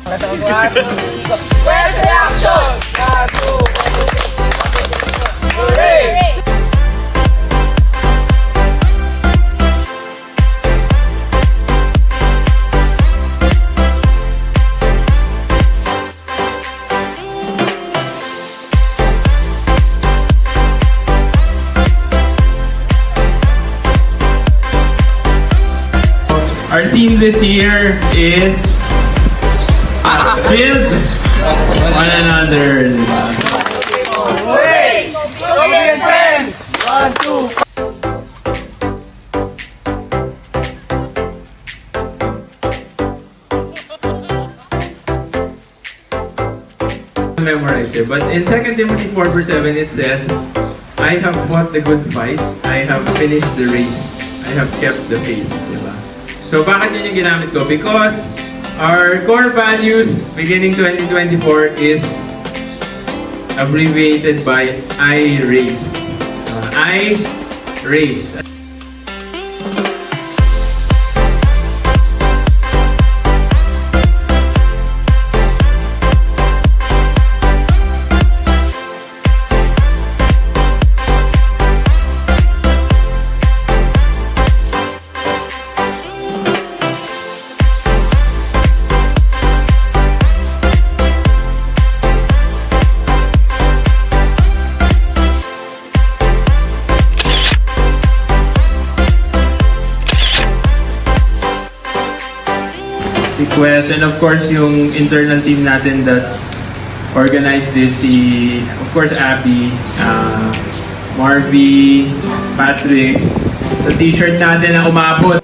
Where's the action? Hooray! Our theme this year is build one another. Hooray! Family and friends! 1, 2. Memorize it. But in 2 Timothy 4:7 it says, I have fought the good fight, I have finished the race, I have kept the faith. Diba? So bakit yun yung ginamit ko? Because our core values beginning 2024 is abbreviated by I race. I race. Si Quest, and of course yung internal team natin that organized this, of course Abby, Marvy, Patrick, sa t-shirt natin na umabot